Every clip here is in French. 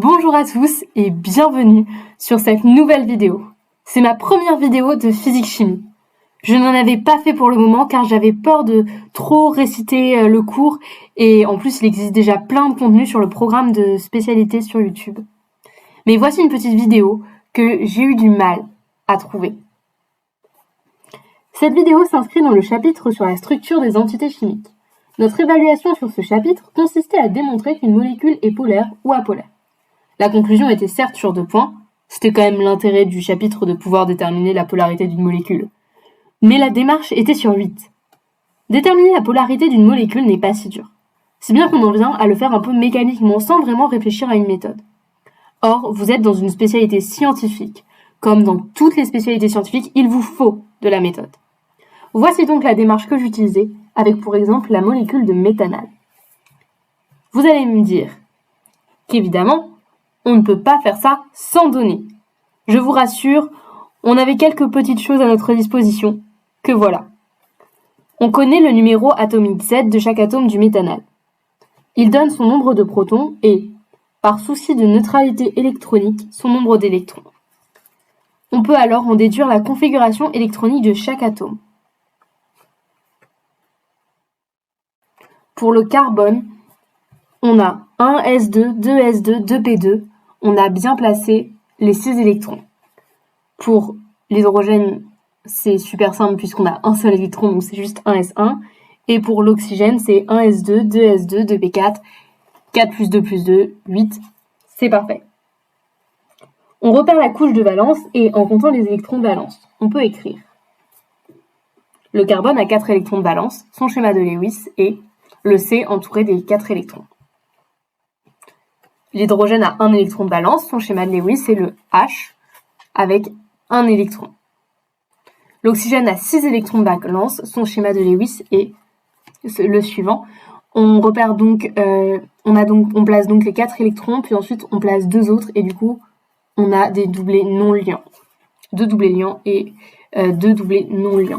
Bonjour à tous et bienvenue sur cette nouvelle vidéo. C'est ma première vidéo de physique-chimie. Je n'en avais pas fait pour le moment car j'avais peur de trop réciter le cours et en plus il existe déjà plein de contenus sur le programme de spécialité sur YouTube. Mais voici une petite vidéo que j'ai eu du mal à trouver. Cette vidéo s'inscrit dans le chapitre sur la structure des entités chimiques. Notre évaluation sur ce chapitre consistait à démontrer qu'une molécule est polaire ou apolaire. La conclusion était certes sur 2 points, c'était quand même l'intérêt du chapitre de pouvoir déterminer la polarité d'une molécule. Mais la démarche était sur 8. Déterminer la polarité d'une molécule n'est pas si dur, si bien qu'on en vient à le faire un peu mécaniquement sans vraiment réfléchir à une méthode. Or, vous êtes dans une spécialité scientifique. Comme dans toutes les spécialités scientifiques, il vous faut de la méthode. Voici donc la démarche que j'utilisais avec pour exemple la molécule de méthanal. Vous allez me dire qu'évidemment, on ne peut pas faire ça sans données. Je vous rassure, on avait quelques petites choses à notre disposition, que voilà. On connaît le numéro atomique Z de chaque atome du méthanal. Il donne son nombre de protons et, par souci de neutralité électronique, son nombre d'électrons. On peut alors en déduire la configuration électronique de chaque atome. Pour le carbone, on a 1s2, 2s2, 2p2. On a bien placé les 6 électrons. Pour l'hydrogène, c'est super simple puisqu'on a un seul électron, donc c'est juste 1s1. Et pour l'oxygène, c'est 1s2, 2s2, 2p4, 4 plus 2 plus 2, 8. C'est parfait. On repère la couche de valence et en comptant les électrons de valence, on peut écrire. Le carbone a 4 électrons de valence, son schéma de Lewis est le C entouré des 4 électrons. L'hydrogène a 1 électron de valence, son schéma de Lewis est le H avec 1 électron. L'oxygène a 6 électrons de valence, son schéma de Lewis est le suivant. On repère donc, on place donc les 4 électrons, puis ensuite on place 2 autres et du coup on a des doublés non liants. 2 doublés liants et 2 doublés non liants.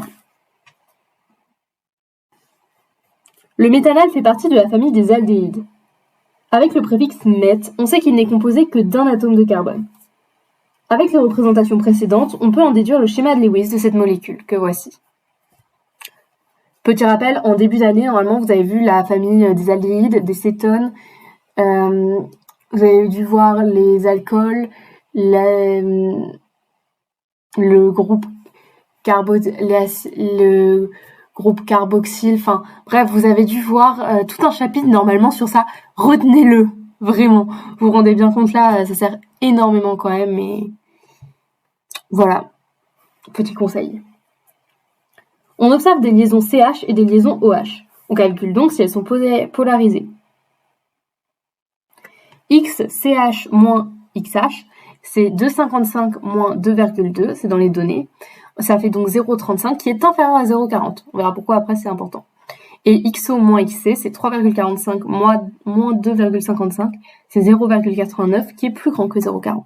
Le méthanal fait partie de la famille des aldéhydes. Avec le préfixe met, on sait qu'il n'est composé que d'un atome de carbone. Avec les représentations précédentes, on peut en déduire le schéma de Lewis de cette molécule, que voici. Petit rappel, en début d'année, normalement, vous avez vu la famille des aldéhydes, des cétones. Vous avez dû voir les alcools, le groupe carboxyle, enfin bref, vous avez dû voir tout un chapitre normalement sur ça. Retenez-le, vraiment. Vous vous rendez bien compte là, ça sert énormément quand même, mais voilà, petit conseil. On observe des liaisons CH et des liaisons OH. On calcule donc si elles sont polarisées. X, CH moins XH, c'est 2,55 moins 2,2, c'est dans les données. Ça fait donc 0,35 qui est inférieur à 0,40. On verra pourquoi après c'est important. Et XO moins XC, c'est 3,45 moins 2,55, c'est 0,89 qui est plus grand que 0,40.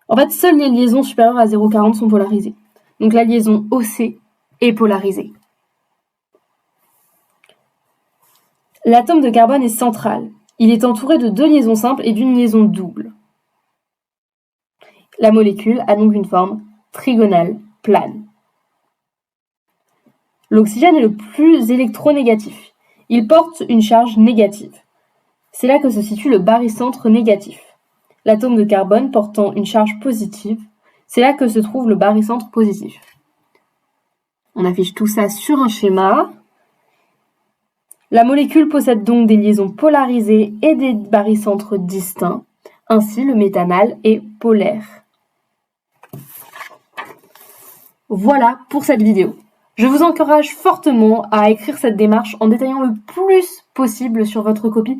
En fait, seules les liaisons supérieures à 0,40 sont polarisées. Donc la liaison OC est polarisée. L'atome de carbone est central. Il est entouré de 2 liaisons simples et d'une liaison double. La molécule a donc une forme trigonale plane. L'oxygène est le plus électronégatif. Il porte une charge négative. C'est là que se situe le barycentre négatif. L'atome de carbone portant une charge positive, c'est là que se trouve le barycentre positif. On affiche tout ça sur un schéma. La molécule possède donc des liaisons polarisées et des barycentres distincts. Ainsi, le méthanal est polaire. Voilà pour cette vidéo. Je vous encourage fortement à écrire cette démarche en détaillant le plus possible sur votre copie.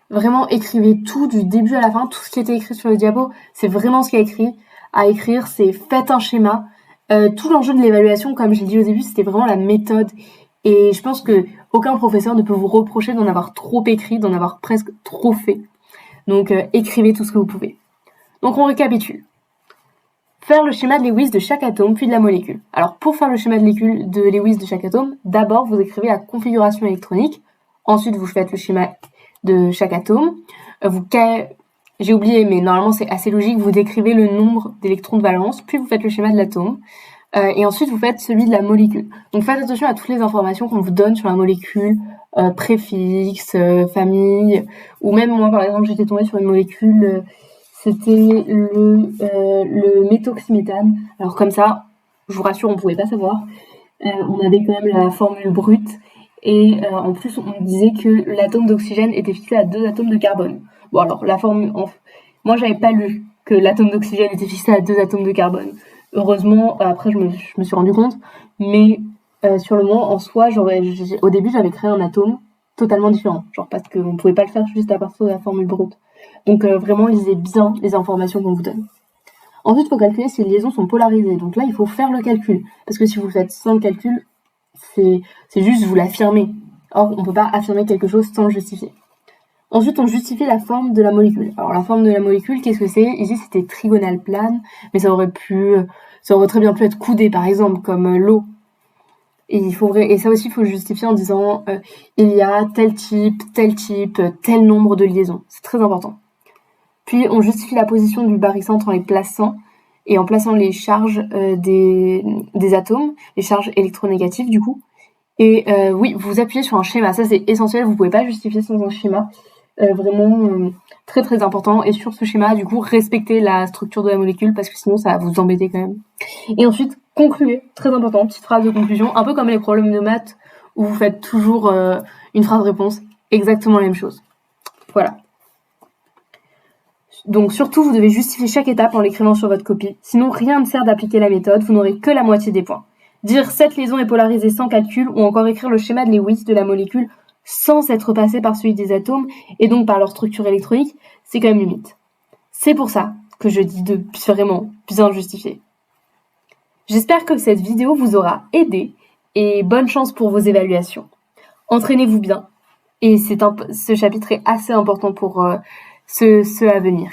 Vraiment, écrivez tout du début à la fin, tout ce qui était écrit sur le diapo, c'est vraiment ce qu'il y a écrit. À écrire, c'est faites un schéma. Tout l'enjeu de l'évaluation, comme j'ai dit au début, c'était vraiment la méthode. Et je pense que aucun professeur ne peut vous reprocher d'en avoir trop écrit, d'en avoir presque trop fait. Donc, écrivez tout ce que vous pouvez. Donc, on récapitule. Faire le schéma de Lewis de chaque atome, puis de la molécule. Alors, pour faire le schéma de Lewis de chaque atome, d'abord, vous écrivez la configuration électronique. Ensuite, vous faites le schéma de chaque atome. Vous J'ai oublié, mais normalement c'est assez logique, vous décrivez le nombre d'électrons de valence, puis vous faites le schéma de l'atome, et ensuite vous faites celui de la molécule. Donc faites attention à toutes les informations qu'on vous donne sur la molécule, préfixe, famille, ou même moi par exemple j'étais tombée sur une molécule, c'était le méthoxyméthane. Alors comme ça, je vous rassure, on pouvait pas savoir. On avait quand même la formule brute, et en plus on disait que l'atome d'oxygène était fixé à 2 atomes de carbone. Bon alors la formule, moi j'avais pas lu que l'atome d'oxygène était fixé à 2 atomes de carbone. Heureusement, après je me suis rendu compte, mais sur le moment en soi, au début j'avais créé un atome totalement différent, genre parce qu'on pouvait pas le faire juste à partir de la formule brute. Donc vraiment lisez bien les informations qu'on vous donne. Ensuite, il faut calculer si les liaisons sont polarisées. Donc là, il faut faire le calcul. Parce que si vous faites sans le calcul, c'est juste vous l'affirmez. Or, on ne peut pas affirmer quelque chose sans le justifier. Ensuite, on justifie la forme de la molécule. Alors, la forme de la molécule, qu'est-ce que c'est? Ici, c'était trigonale plane, mais ça aurait très bien pu être coudé, par exemple, comme l'eau. Et ça aussi, il faut le justifier en disant il y a tel type, tel nombre de liaisons. C'est très important. Puis, on justifie la position du barycentre en les plaçant, et en plaçant les charges des atomes, les charges électronégatives, du coup. Et oui, vous appuyez sur un schéma, ça c'est essentiel, vous pouvez pas justifier sans un schéma. Vraiment très très important. Et sur ce schéma, du coup, respectez la structure de la molécule, parce que sinon ça va vous embêter quand même. Et ensuite, concluez, très important, petite phrase de conclusion, un peu comme les problèmes de maths, où vous faites toujours une phrase réponse, exactement la même chose. Voilà. Donc surtout, vous devez justifier chaque étape en l'écrivant sur votre copie, sinon rien ne sert d'appliquer la méthode, vous n'aurez que la moitié des points. Dire cette liaison est polarisée sans calcul, ou encore écrire le schéma de Lewis de la molécule sans être passé par celui des atomes, et donc par leur structure électronique, c'est quand même limite. C'est pour ça que je dis de vraiment bien justifier. J'espère que cette vidéo vous aura aidé, et bonne chance pour vos évaluations. Entraînez-vous bien, et ce chapitre est assez important pour ceux à venir.